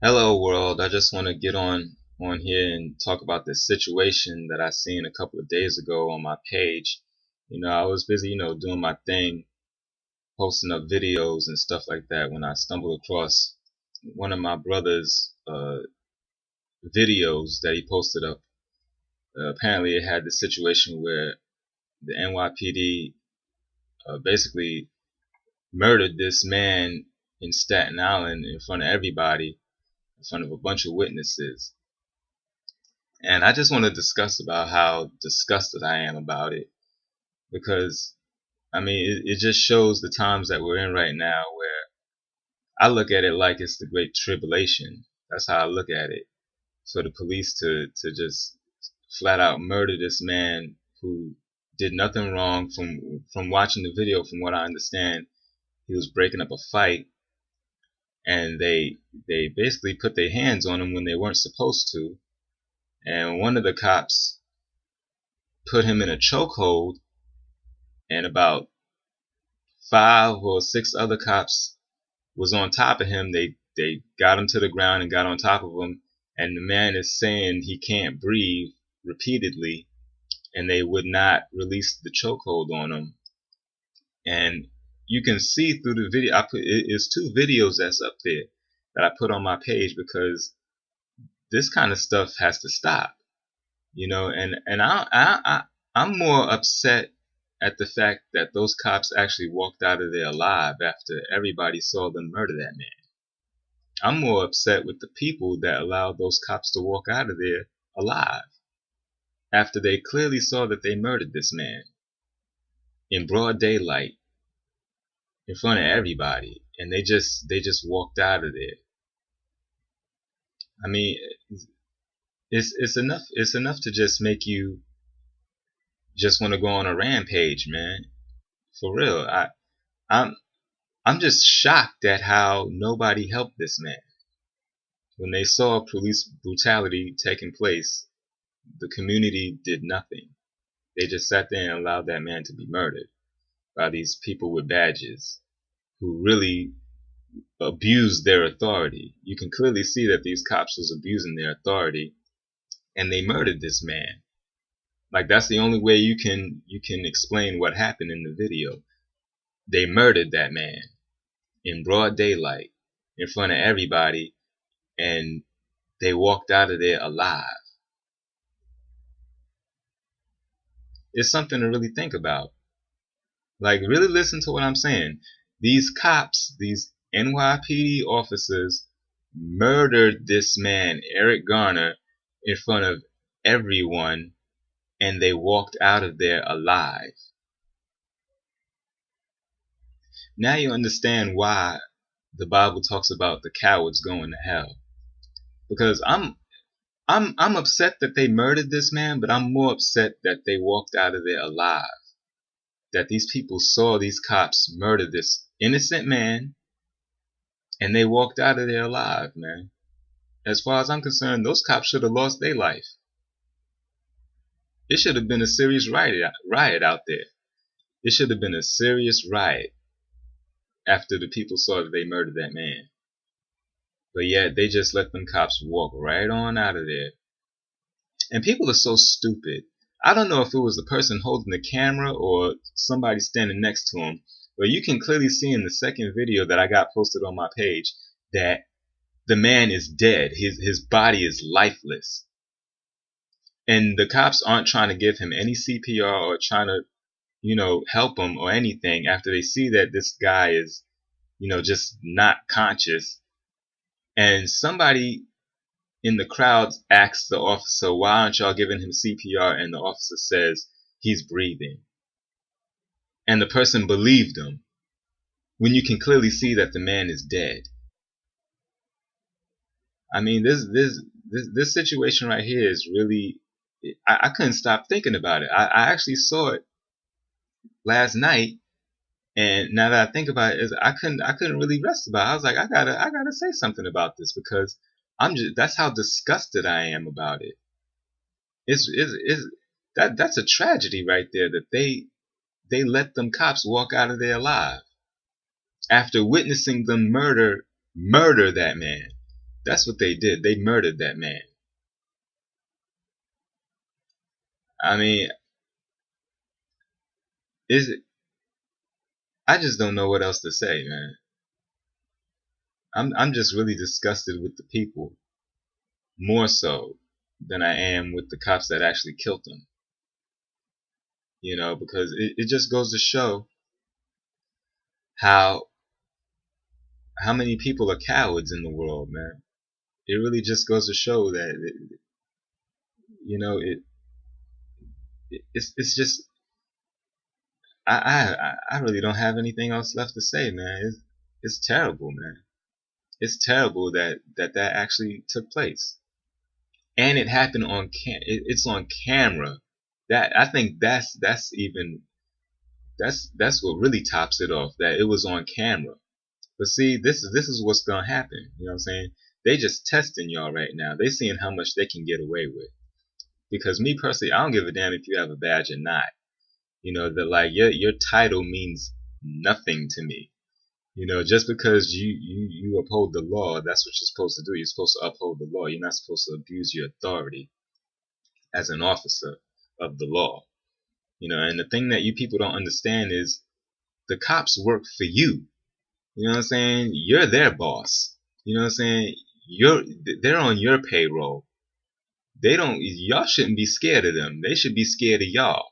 Hello world. I just want to get on here and talk about this situation that I seen a couple of days ago on my page. I was busy, doing my thing, posting up videos and stuff like that when I stumbled across one of my brother's videos that he posted up. Apparently it had the situation where the NYPD basically murdered this man in Staten Island in front of everybody, in front of a bunch of witnesses. And I just want to discuss about how disgusted I am about it because it just shows the times that we're in right now where I look at it like it's the great tribulation. That's how I look at it. For the police to just flat out murder this man who did nothing wrong. From watching the video, from what I understand, he was breaking up a fight, and they basically put their hands on him when they weren't supposed to. And one of the cops put him in a chokehold, and about 5 or 6 other cops was on top of him. They got him to the ground and got on top of him, and the man is saying he can't breathe repeatedly, and they would not release the chokehold on him. And you can see through the video, it's 2 videos that's up there that I put on my page, because this kind of stuff has to stop. I'm more upset at the fact that those cops actually walked out of there alive after everybody saw them murder that man. I'm more upset with the people that allowed those cops to walk out of there alive after they clearly saw that they murdered this man in broad daylight in front of everybody, and they just walked out of there. I mean, it's enough to just make you just want to go on a rampage, man. For real. I'm just shocked at how nobody helped this man. When they saw police brutality taking place, the community did nothing. They just sat there and allowed that man to be murdered by these people with badges who really abused their authority. You can clearly see that these cops was abusing their authority, and they murdered this man. Like, that's the only way you can explain what happened in the video. They murdered that man in broad daylight in front of everybody, and they walked out of there alive. It's something to really think about. Like, really listen to what I'm saying. These cops, these NYPD officers, murdered this man, Eric Garner, in front of everyone, and they walked out of there alive. Now you understand why the Bible talks about the cowards going to hell. Because I'm upset that they murdered this man, but I'm more upset that they walked out of there alive. That these people saw these cops murder this innocent man, and they walked out of there alive, man. As far as I'm concerned, those cops should have lost their life. It should have been a serious riot out there. It should have been a serious riot after the people saw that they murdered that man. But yet they just let them cops walk right on out of there. And people are so stupid. I don't know if it was the person holding the camera or somebody standing next to him, but you can clearly see in the second video that I got posted on my page that the man is dead. His body is lifeless. And the cops aren't trying to give him any CPR or trying to, help him or anything after they see that this guy is, just not conscious. And somebody in the crowd asks the officer, why aren't y'all giving him CPR? And the officer says, he's breathing. And the person believed him when you can clearly see that the man is dead. I mean, this situation right here is really, I couldn't stop thinking about it. I actually saw it last night, and now that I think about it, I couldn't really rest about it. I was like, I gotta say something about this, because that's how disgusted I am about it. That's a tragedy right there, that they let them cops walk out of there alive after witnessing them murder that man. That's what they did. They murdered that man. I mean, is it, I just don't know what else to say, man. I'm just really disgusted with the people, more so than I am with the cops that actually killed them. Because it just goes to show how many people are cowards in the world, man. It really just goes to show that you know it, it's just I really don't have anything else left to say, man. It's terrible, man. It's terrible that actually took place, and it happened on it's on camera. That I think that's what really tops it off. That it was on camera. But see, this is what's gonna happen. You know what I'm saying? They just testing y'all right now. They seeing how much they can get away with. Because me personally, I don't give a damn if you have a badge or not. That like your title means nothing to me. Just because you uphold the law, that's what you're supposed to do. You're supposed to uphold the law. You're not supposed to abuse your authority as an officer of the law. And the thing that you people don't understand is the cops work for you. You know what I'm saying? You're their boss. You know what I'm saying? They're on your payroll. Y'all shouldn't be scared of them. They should be scared of y'all.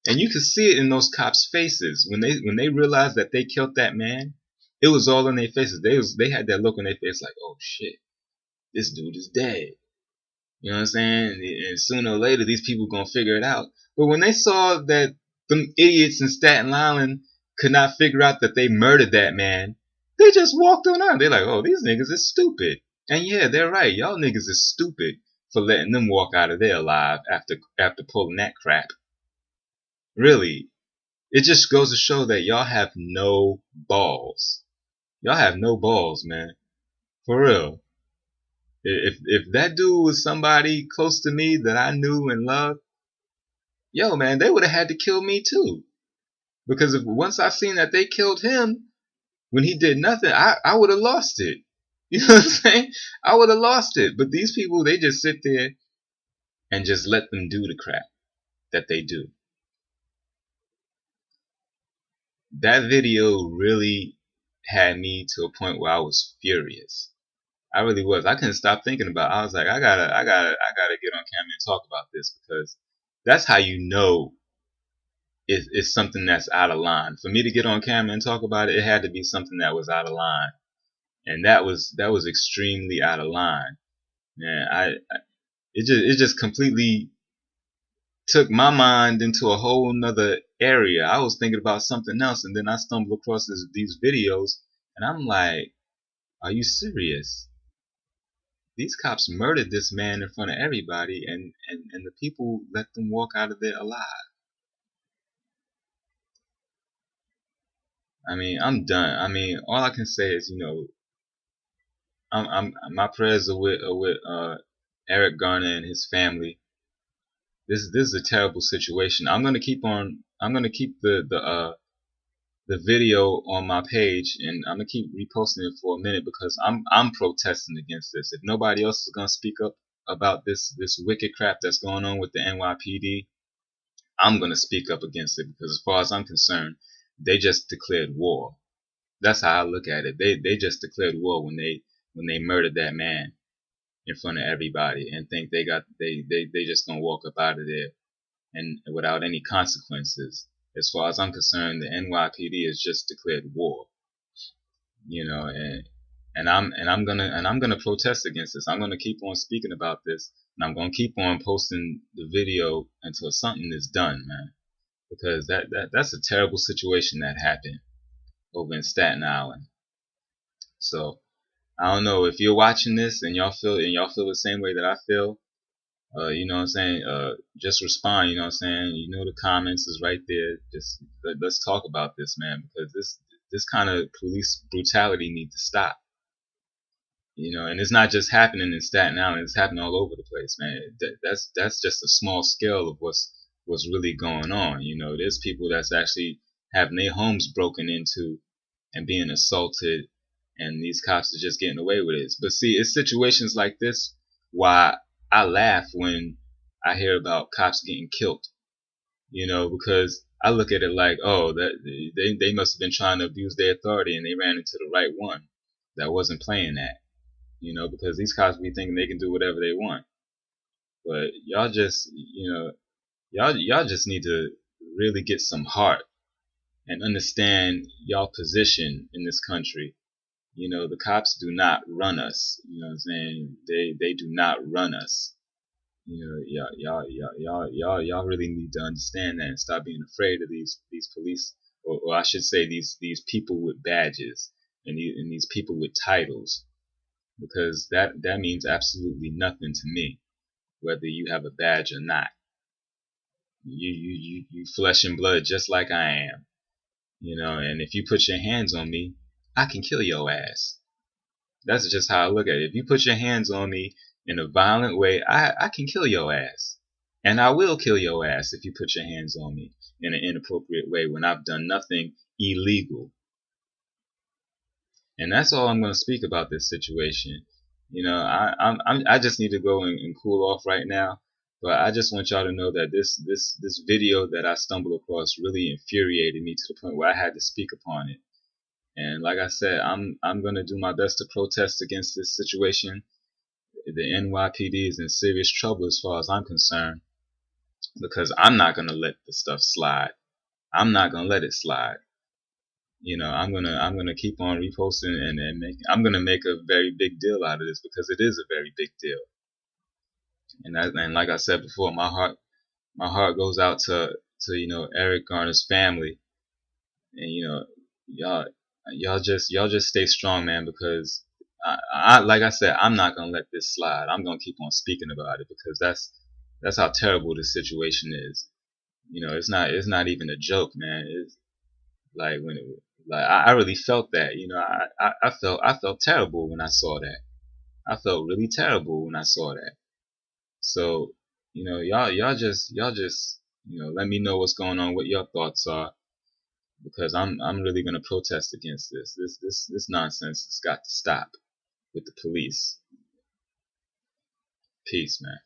And you could see it in those cops' faces when they realized that they killed that man. It was all in their faces. They had that look on their face like, oh shit, this dude is dead. You know what I'm saying? And sooner or later, these people gonna figure it out. But when they saw that them idiots in Staten Island could not figure out that they murdered that man, they just walked on out. They're like, oh, these niggas is stupid. And yeah, they're right. Y'all niggas is stupid for letting them walk out of there alive after pulling that crap. Really, it just goes to show that y'all have no balls. Y'all have no balls, man. For real. If that dude was somebody close to me that I knew and loved, yo, man, they would have had to kill me too. Because once I seen that they killed him when he did nothing, I would have lost it. You know what I'm saying? I would have lost it. But these people, they just sit there and just let them do the crap that they do. That video really had me to a point where I was furious. I really was. I couldn't stop thinking about it. I was like, I gotta get on camera and talk about this, because that's how you know it's something that's out of line. For me to get on camera and talk about it, it had to be something that was out of line, and that was extremely out of line. Man, it just completely took my mind into a whole nother area. I was thinking about something else, and then I stumbled across these videos, and I'm like, are you serious? These cops murdered this man in front of everybody, and the people let them walk out of there alive. I mean, I'm done. I mean, all I can say is, my prayers are with Eric Garner and his family. This is a terrible situation. I'm gonna keep the video on my page, and I'm gonna keep reposting it for a minute, because I'm protesting against this. If nobody else is gonna speak up about this wicked crap that's going on with the NYPD, I'm gonna speak up against it, because as far as I'm concerned, they just declared war. That's how I look at it. They just declared war when they murdered that man in front of everybody, and think they just gonna walk up out of there and without any consequences. As far as I'm concerned, the NYPD has just declared war. And I'm gonna protest against this. I'm gonna keep on speaking about this, and I'm gonna keep on posting the video until something is done, man. Because that's a terrible situation that happened over in Staten Island. So I don't know if you're watching this and y'all feel the same way that I feel. You know what I'm saying? Just respond. You know what I'm saying? The comments is right there. Just let's talk about this, man, because this kind of police brutality needs to stop. And it's not just happening in Staten Island; it's happening all over the place, man. That's just a small scale of what's really going on. There's people that's actually having their homes broken into and being assaulted and these cops are just getting away with it. But see, it's situations like this why I laugh when I hear about cops getting killed. Because I look at it like, oh, that they must have been trying to abuse their authority and they ran into the right one that wasn't playing that. Because these cops be thinking they can do whatever they want. But y'all just, y'all just need to really get some heart and understand y'all position in this country. The cops do not run us. You know what I'm saying? They do not run us. Y'all really need to understand that and stop being afraid of these police, or I should say these people with badges and these people with titles, because that means absolutely nothing to me, whether you have a badge or not. You flesh and blood just like I am. And if you put your hands on me, I can kill your ass. That's just how I look at it. If you put your hands on me in a violent way, I can kill your ass. And I will kill your ass if you put your hands on me in an inappropriate way when I've done nothing illegal. And that's all I'm going to speak about this situation. I just need to go and cool off right now. But I just want y'all to know that this video that I stumbled across really infuriated me to the point where I had to speak upon it. And like I said, I'm gonna do my best to protest against this situation. The NYPD is in serious trouble as far as I'm concerned, because I'm not gonna let the stuff slide. I'm not gonna let it slide. I'm gonna keep on reposting and I'm gonna make a very big deal out of this, because it is a very big deal. And like I said before, my heart goes out to Eric Garner's family, and y'all y'all just stay strong, man, because like I said, I'm not gonna let this slide. I'm gonna keep on speaking about it, because that's how terrible the situation is. It's not even a joke, man. It's like I really felt that. I felt terrible when I saw that. I felt really terrible when I saw that. So y'all just let me know what's going on, what your thoughts are, because I'm really gonna protest against this nonsense. It's got to stop with the police. Peace, man.